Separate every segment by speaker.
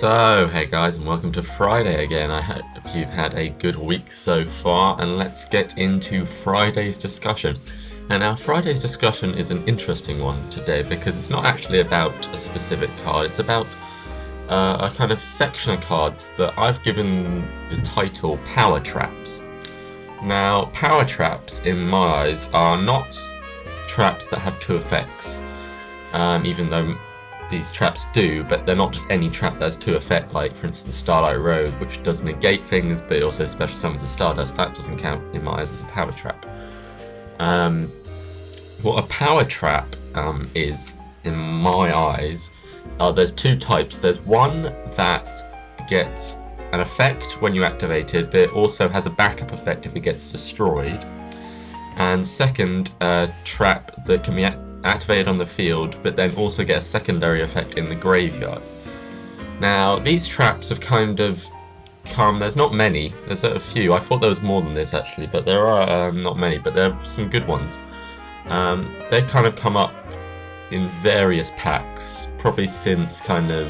Speaker 1: So, hey guys, and welcome to Friday again. I hope you've had a good week so far, and let's get into Friday's discussion. And now, Friday's discussion is an interesting one today because it's not actually about a specific card, it's about a kind of section of cards that I've given the title Power Traps. Now, Power Traps, in my eyes, are not traps that have two effects, even though these traps do, but they're not just any trap that has two effects, like for instance Starlight Road, which does negate things but it also special summons a Stardust. That doesn't count in my eyes as a power trap. What a power trap is, in my eyes, there's two types. There's one that gets an effect when you activate it, but it also has a backup effect if it gets destroyed. And second, a trap that can be activated on the field, but then also get a secondary effect in the graveyard. Now, these traps have kind of come, there's not many, there's a few. I thought there was more than this actually, but there are not many, but there are some good ones. They've kind of come up in various packs, probably since kind of,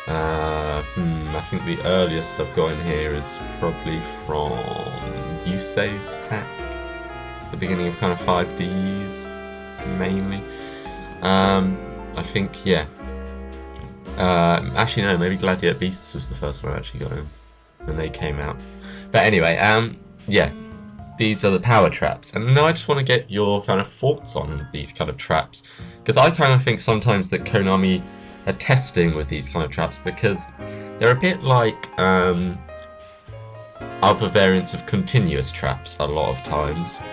Speaker 1: I think the earliest I've got in here is probably from Yugioh's pack, the beginning of kind of 5Ds. Mainly, I think, yeah. Actually, no, maybe Gladiator Beasts was the first one I actually got in when they came out. But anyway, yeah, these are the power traps, and now I just want to get your kind of thoughts on these kind of traps, because I kind of think sometimes that Konami are testing with these kind of traps because they're a bit like other variants of continuous traps a lot of times.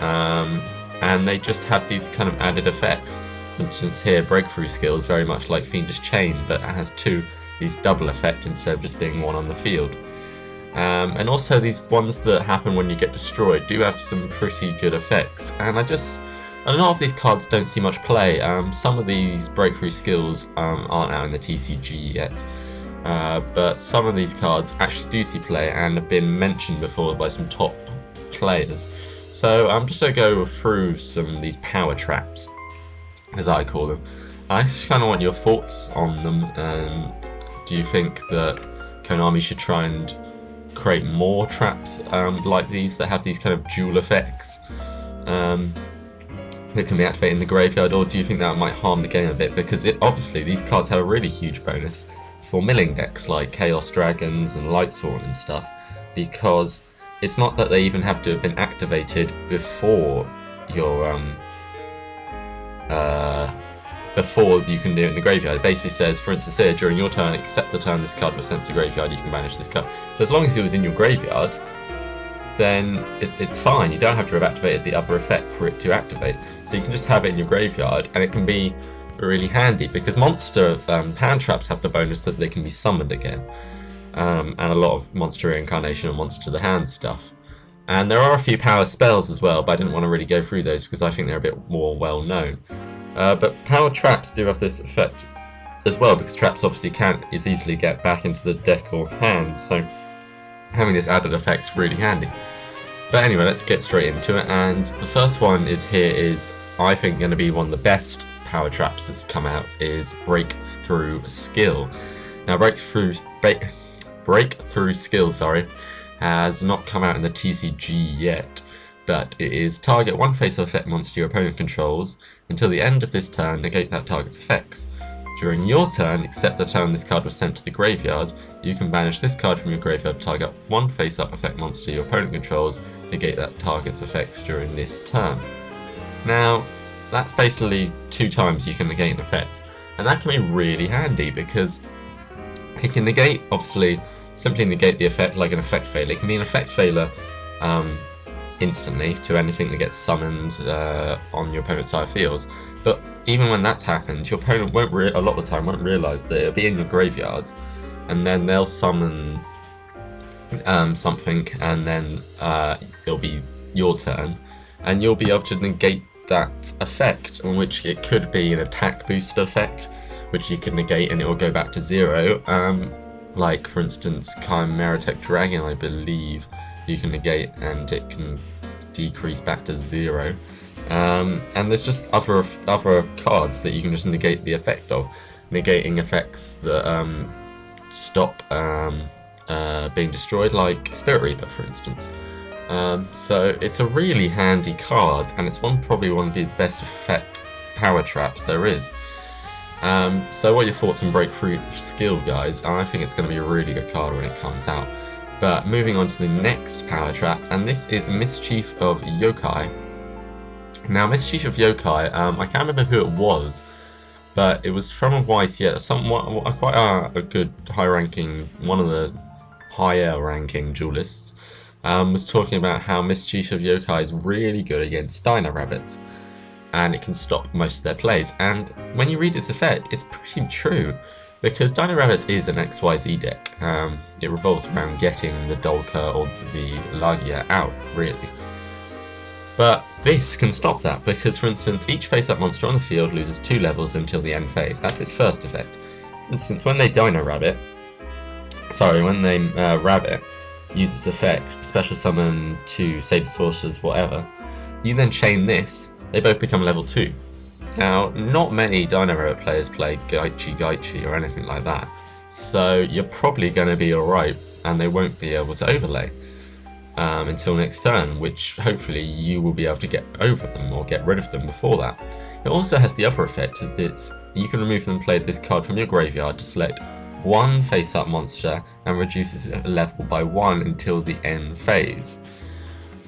Speaker 1: And they just have these kind of added effects. For instance here, Breakthrough Skill is very much like Fiendish Chain, but it has these double effect instead of just being one on the field. And also these ones that happen when you get destroyed do have some pretty good effects. And a lot of these cards don't see much play. Some of these Breakthrough Skills aren't out in the TCG yet. But some of these cards actually do see play and have been mentioned before by some top players. So I'm just going to go through some of these power traps, as I call them. I just kind of want your thoughts on them. Do you think that Konami should try and create more traps like these that have these kind of dual effects that can be activated in the graveyard, or do you think that might harm the game a bit? Because obviously these cards have a really huge bonus for milling decks like Chaos Dragons and Lightsworn and stuff, because it's not that they even have to have been activated before your before you can do it in the graveyard. It basically says, for instance here, during your turn, except the turn this card was sent to the graveyard, you can banish this card. So as long as it was in your graveyard, then it's fine. You don't have to have activated the other effect for it to activate. So you can just have it in your graveyard, and it can be really handy because monster hand traps have the bonus that they can be summoned again. And a lot of monster reincarnation and monster to the hand stuff. And there are a few power spells as well, but I didn't want to really go through those because I think they're a bit more well known. But power traps do have this effect as well, because traps obviously can't as easily get back into the deck or hand, so having this added effect's really handy. But anyway, let's get straight into it, and the first one is I think going to be one of the best power traps that's come out, is Breakthrough Skill. Now Breakthrough Skill, has not come out in the TCG yet, but it is target one face-up effect monster your opponent controls. Until the end of this turn, negate that target's effects. During your turn, except the turn this card was sent to the graveyard, you can banish this card from your graveyard, target one face-up effect monster your opponent controls, negate that target's effects during this turn. Now, that's basically 2 times you can negate an effect, and that can be really handy because it can negate, obviously, simply negate the effect like an effect failure. It can be an effect failure instantly to anything that gets summoned on your opponent's side of field. But even when that's happened, your opponent won't a lot of the time won't realise that it'll be in your graveyard, and then they'll summon something, and then it'll be your turn, and you'll be able to negate that effect, on which it could be an attack booster effect, which you can negate and it will go back to 0. Like for instance Chimeratech Dragon, I believe you can negate and it can decrease back to 0. And there's just other cards that you can just negate the effect of. Negating effects that stop being destroyed, like Spirit Reaper, for instance. So it's a really handy card, and it's probably one of the best effect power traps there is. So what are your thoughts on Breakthrough Skill, guys? I think it's going to be a really good card when it comes out. But moving on to the next power trap, and this is Mischief of Yokai. Now, Mischief of Yokai, I can't remember who it was, but it was from a YCS, quite a good high-ranking, one of the higher-ranking duelists, was talking about how Mischief of Yokai is really good against Dino Rabbits, and it can stop most of their plays. And when you read its effect, it's pretty true, because Dino Rabbits is an XYZ deck. It revolves around getting the Dolka or the Lagia out, really. But this can stop that, because, for instance, each face-up monster on the field loses 2 levels until the end phase. That's its first effect. For instance, when they Rabbit use its effect, special summon 2 Saber Sorcerers, whatever, you then chain this, they both become level 2. Now, not many Dino Rabbit players play Gaichi or anything like that, so you're probably going to be alright, and they won't be able to overlay until next turn, which hopefully you will be able to get over them or get rid of them before that. It also has the other effect that you can remove and play this card from your graveyard to select one face-up monster and reduces its level by 1 until the end phase.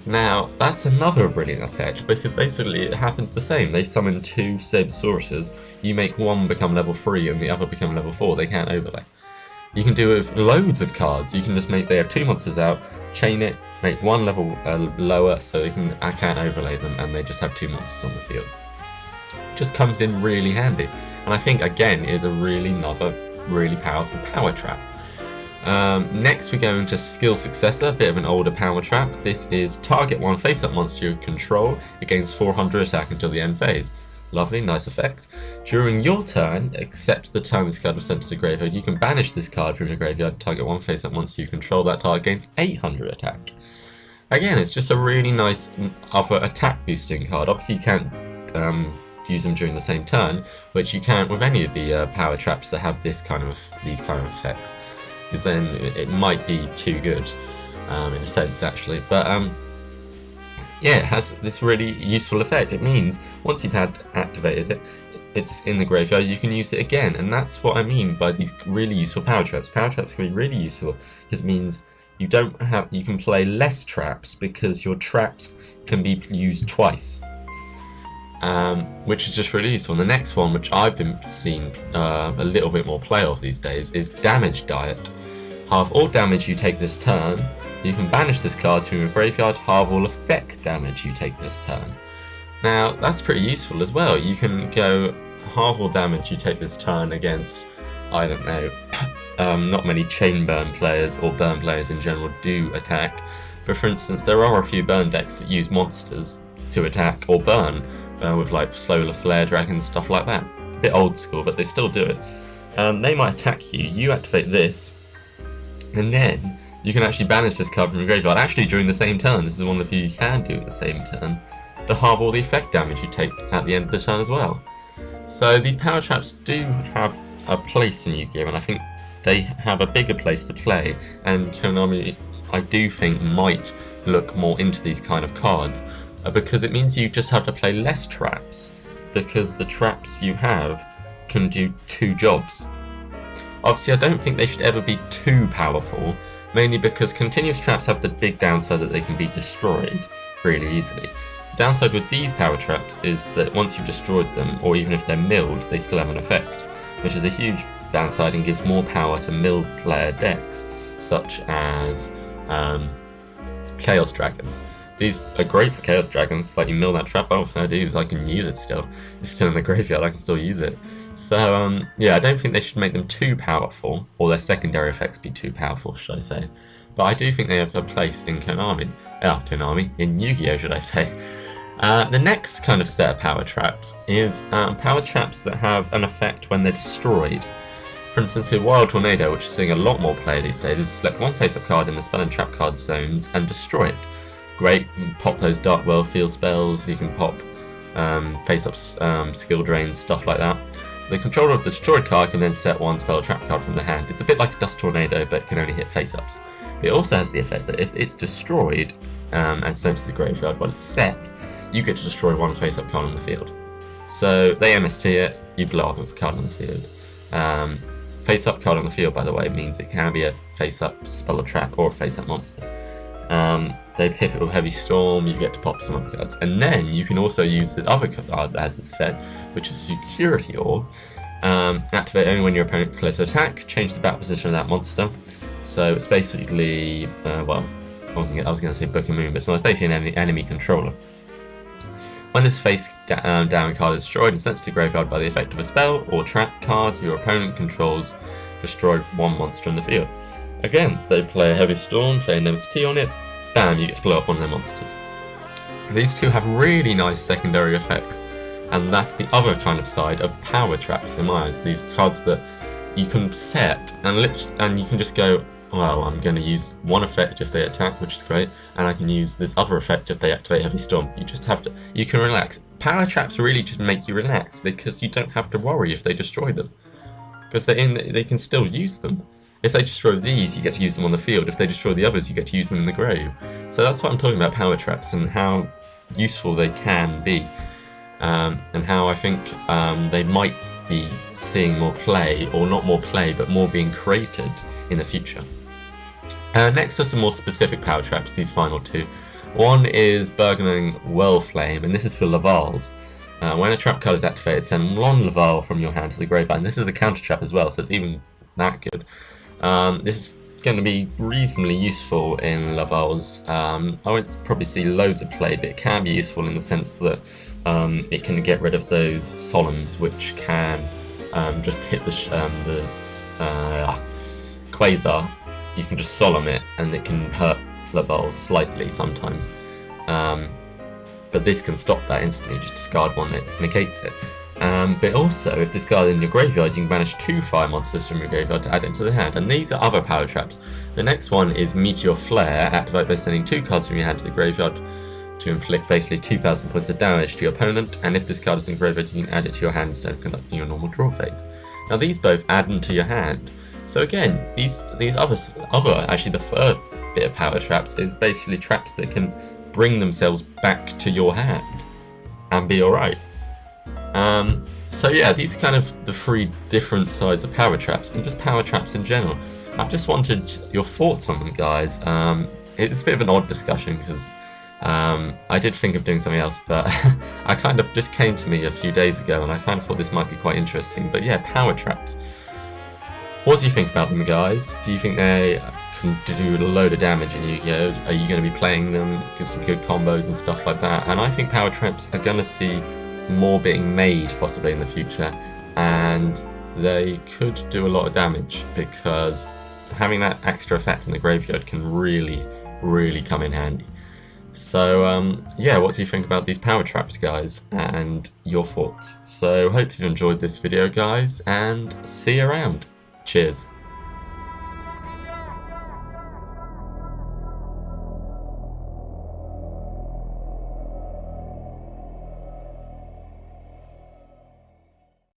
Speaker 1: Now, that's another brilliant effect, because basically it happens the same. They summon 2 Sabersaurus, you make one become level 3 and the other become level 4, they can't overlay. You can do it with loads of cards. You can just they have 2 monsters out, chain it, make one level lower so I can't overlay them, and they just have 2 monsters on the field. It just comes in really handy, and I think again is another really powerful power trap. Next we go into Skill Successor, a bit of an older power trap. This is target one face-up monster you control, it gains 400 attack until the end phase. Lovely, nice effect. During your turn, except the turn this card was sent to the graveyard, you can banish this card from your graveyard, target one face-up monster you control, that target gains 800 attack. Again, it's just a really nice other attack boosting card. Obviously you can't use them during the same turn, which you can't with any of the power traps that have these kind of effects, because then it might be too good in a sense, actually. But yeah, it has this really useful effect. It means once you've activated it, it's in the graveyard, you can use it again, and that's what I mean by these really useful power traps. Power traps can be really useful because it means you can play less traps because your traps can be used twice, which is just really useful. And the next one, which I've been seeing a little bit more play of these days, is Damage Diet. Halve all damage you take this turn. You can banish this card from your graveyard, halve all effect damage you take this turn. Now, that's pretty useful as well. You can go halve all damage you take this turn against, I don't know, not many chain burn players or burn players in general do attack. But for instance, there are a few burn decks that use monsters to attack or burn with like Solar Flare Dragons, stuff like that. A bit old school, but they still do it. They might attack you, you activate this, and then you can actually banish this card from your graveyard, actually during the same turn. This is one of the few you can do at the same turn, to halve all the effect damage you take at the end of the turn as well. So these power traps do have a place in Yu-Gi-Oh! And I think they have a bigger place to play, and Konami, I do think, might look more into these kind of cards, because it means you just have to play less traps, because the traps you have can do 2 jobs. Obviously, I don't think they should ever be too powerful, mainly because continuous traps have the big downside that they can be destroyed really easily. The downside with these power traps is that once you've destroyed them, or even if they're milled, they still have an effect, which is a huge downside and gives more power to milled player decks, such as Chaos Dragons. These are great for Chaos Dragons, like you mill that trap, oh fair dues, I can use it still. It's still in the graveyard, I can still use it. So yeah, I don't think they should make them too powerful, or their secondary effects be too powerful, should I say. But I do think they have a place in in Yu-Gi-Oh! Should I say. The next kind of set of power traps is power traps that have an effect when they're destroyed. For instance, the Wild Tornado, which is seeing a lot more play these days, is select one face-up card in the spell and trap card zones and destroy it. Great, you can pop those Dark World Field spells, you can pop face-up skill drains, stuff like that. The controller of the destroyed card can then set one spell or trap card from the hand. It's a bit like a Dust Tornado, but it can only hit face-ups. But it also has the effect that if it's destroyed and sent to the graveyard while it's set, you get to destroy one face-up card on the field. So they MST it, you blow up a card on the field. Face-up card on the field, by the way, means it can be a face-up spell or trap or a face-up monster. They hit it with Heavy Storm, you get to pop some other cards. And then you can also use the other card that has this effect, which is Security Orb. Activate only when your opponent declares an attack, change the battle position of that monster. So it's basically, well, I was going to say Book and Moon, but it's not. It's basically an enemy controller. When this face down card is destroyed and sent to the graveyard by the effect of a spell or trap card your opponent controls, destroy one monster in the field. Again, they play a Heavy Storm, play an MST on it, bam, you get to blow up one of their monsters. These two have really nice secondary effects, and that's the other kind of side of power traps in my eyes. These cards that you can set and you can just go, well, I'm going to use one effect if they attack, which is great, and I can use this other effect if they activate Heavy Storm. You just have to, you can relax. Power traps really just make you relax because you don't have to worry if they destroy them, because they can still use them. If they destroy these, you get to use them on the field. If they destroy the others, you get to use them in the grave. So that's what I'm talking about, power traps, and how useful they can be, and how I think they might be seeing more play, or not more play, but more being created in the future. Next are some more specific power traps, these final two. One is Burgeoning Whirlflame, and this is for Lavals. When a trap card is activated, send one Laval from your hand to the graveyard. And this is a counter trap as well, so it's even that good. This is going to be reasonably useful in Lavals. I won't probably see loads of play, but it can be useful in the sense that it can get rid of those Solemns, which can just hit the Quasar. You can just Solemn it, and it can hurt Lavals slightly sometimes. But this can stop that instantly, just discard one that negates it. But also, if this card is in your graveyard, you can banish 2 fire monsters from your graveyard to add it into the hand. And these are other power traps. The next one is Meteor Flare, activate by sending 2 cards from your hand to the graveyard to inflict basically 2,000 points of damage to your opponent. And if this card is in the graveyard, you can add it to your hand instead of conducting your normal draw phase. Now these both add into your hand. So again, these other, actually the third bit of power traps is basically traps that can bring themselves back to your hand and be alright. So yeah, these are kind of the 3 different sides of power traps, and just power traps in general. I just wanted your thoughts on them, guys. It's a bit of an odd discussion because I did think of doing something else, but I kind of just came to me a few days ago and I kind of thought this might be quite interesting. But yeah, power traps. What do you think about them, guys? Do you think they can do a load of damage in Yu-Gi-Oh? Are you going to be playing them, get some good combos and stuff like that? And I think power traps are going to see more being made possibly in the future, and they could do a lot of damage because having that extra effect in the graveyard can really come in handy. So yeah, what do you think about these power traps, guys, and your thoughts? So hope you've enjoyed this video, guys, and see you around. Cheers.